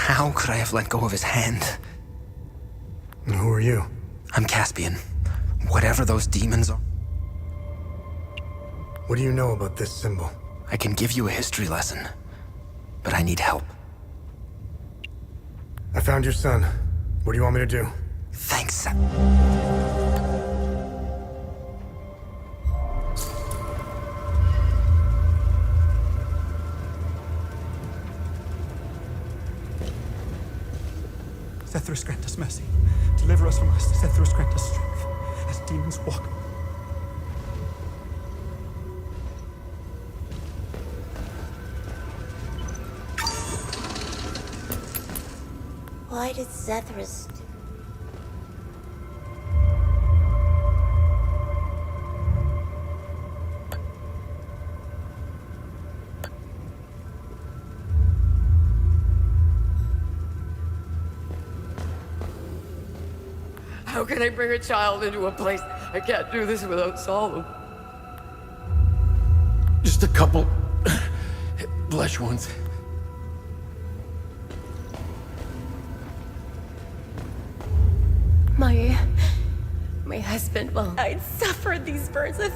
How could I have let go of his hand? And who are you? I'm Caspian. Whatever those demons are. What do you know about this symbol? I can give you a history lesson, but I need help. I found your son. What do you want me to do? Thanks. Zethras, grant us mercy. Deliver us from us. Zethras, grant us strength. As demons walk. Why did Zethras do? How can I bring a child into a place? I can't do this without Solemn. Just a couple flesh wounds. My husband, well, I'd suffered these burns of...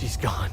She's gone.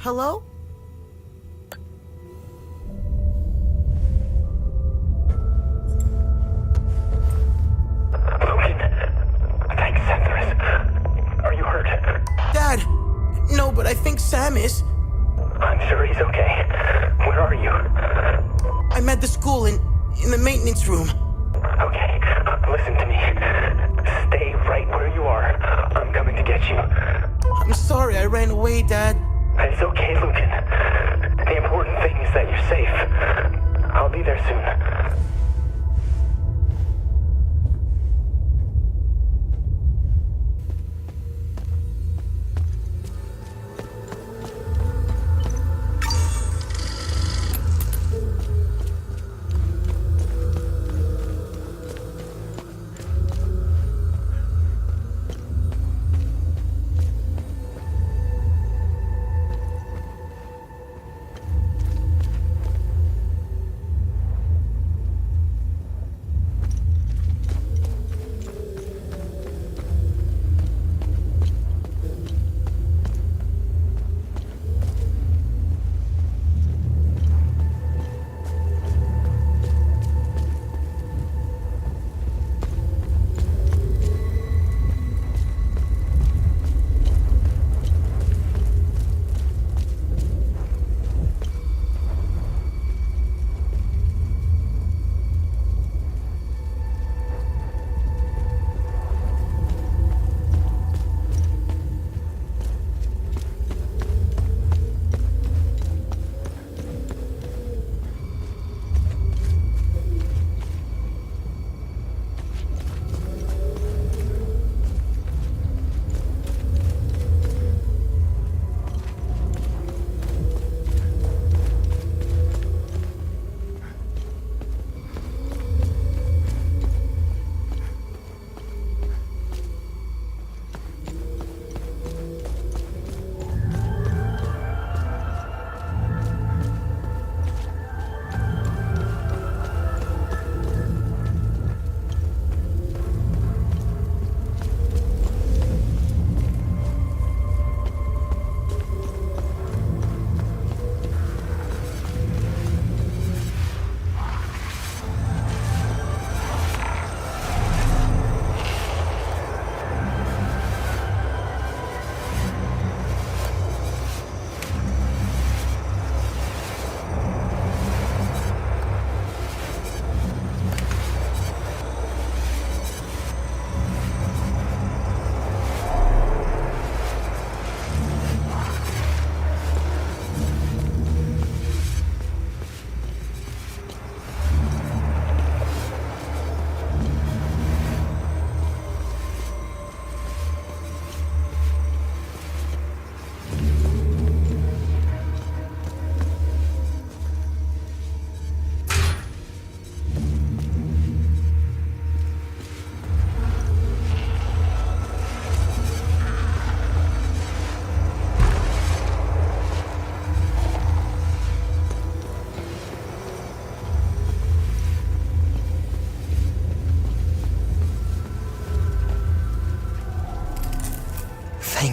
Hello? Logan, thanks, Centaurus. Are you hurt? Dad! No, but I think Sam is. I'm sure he's okay. Where are you? I'm at the school in the maintenance room. Okay, listen to me. Stay right where you are. I'm coming to get you. I'm sorry I ran away, Dad. It's okay, Logan. The important thing is that you're safe. I'll be there soon.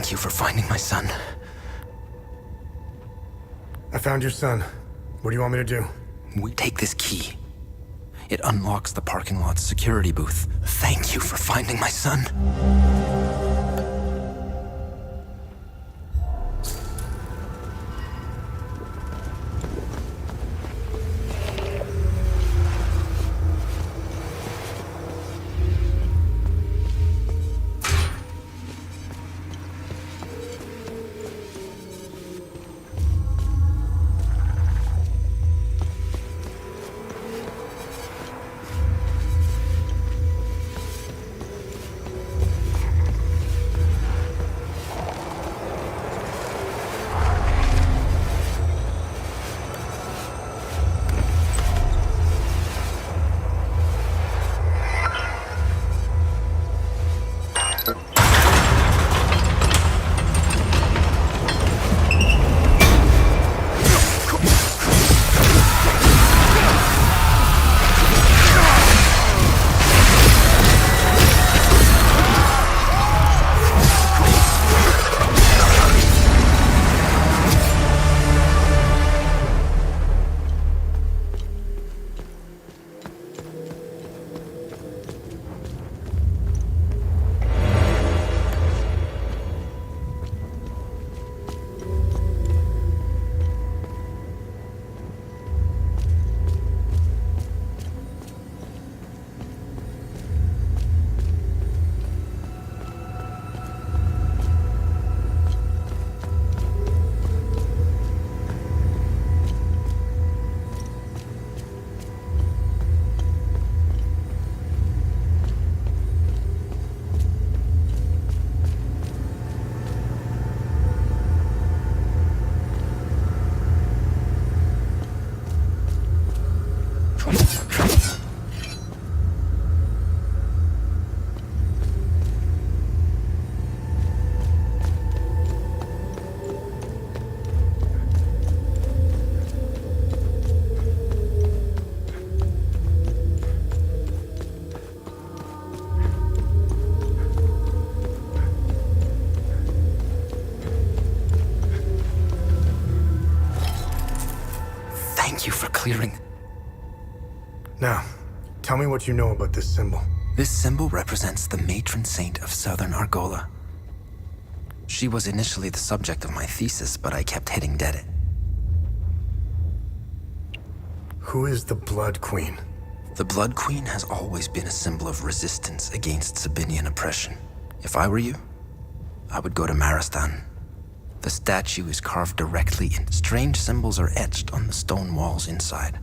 Thank you for finding my son. I found your son. What do you want me to do? We take this key. It unlocks the parking lot's security booth. Thank you for finding my son. Thank you for clearing. Now, tell me what you know about this symbol. This symbol represents the matron saint of Southern Argola. She was initially the subject of my thesis, but I kept hitting dead. Who is the Blood Queen? The Blood Queen has always been a symbol of resistance against Sabinian oppression. If I were you, I would go to Maristan. The statue is carved directly in. Strange symbols are etched on the stone walls inside.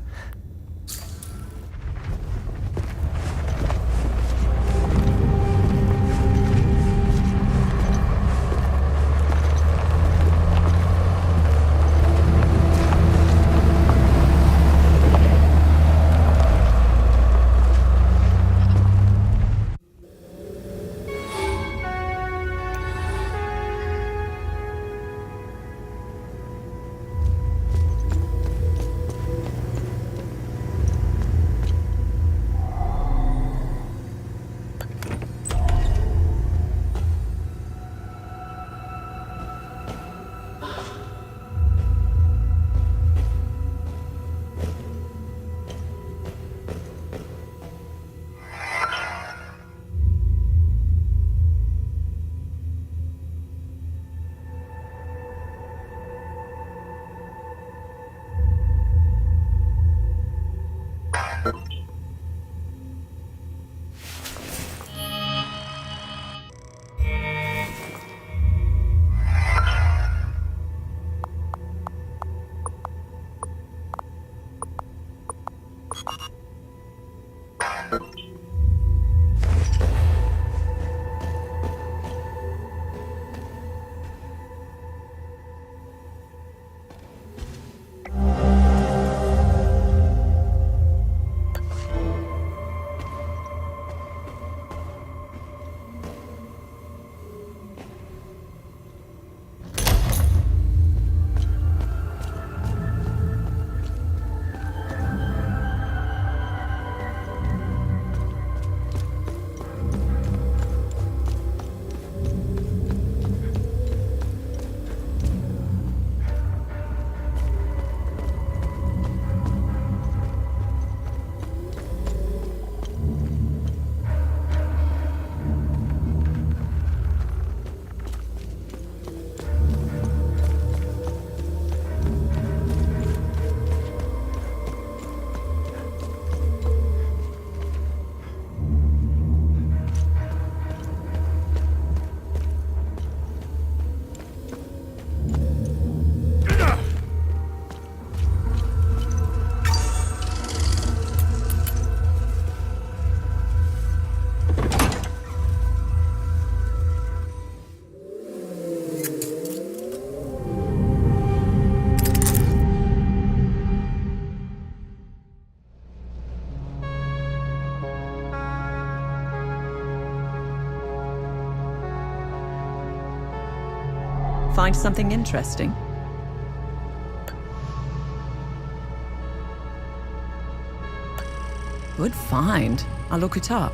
Find something interesting? Good find. I'll look it up.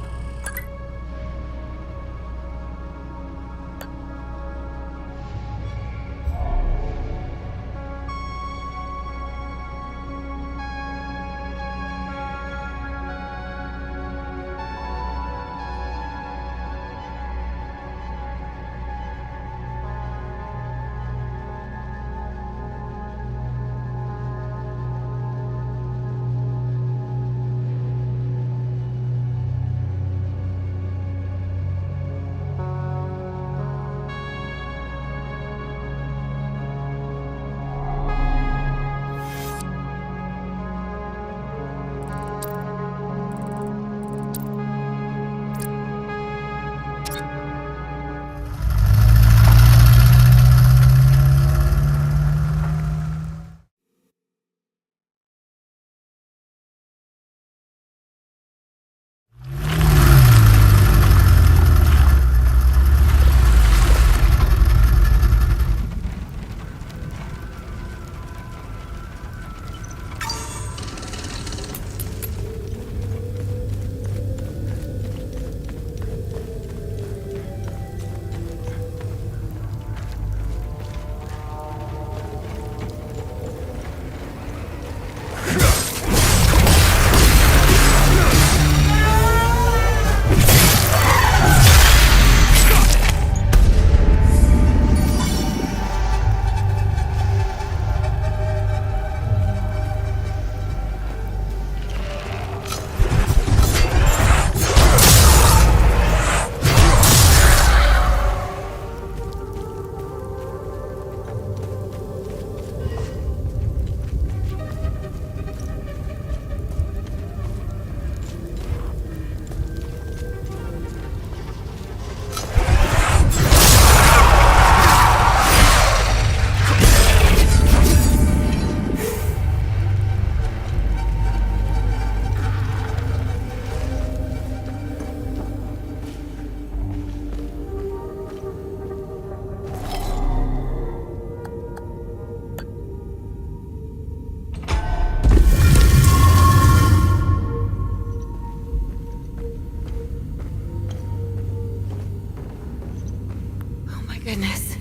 Goodness.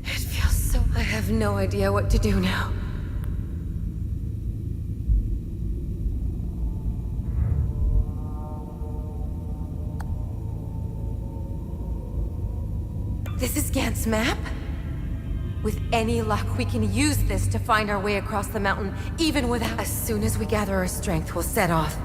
It feels so... I have no idea what to do now. This is Gant's map? With any luck, we can use this to find our way across the mountain, even without... As soon as we gather our strength, we'll set off.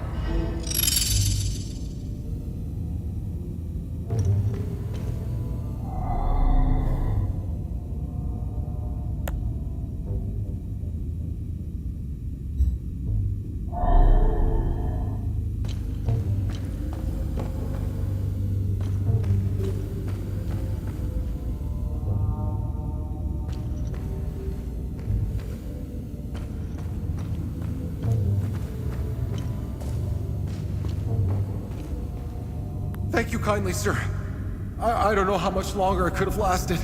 Thank you kindly, sir. I don't know how much longer it could have lasted.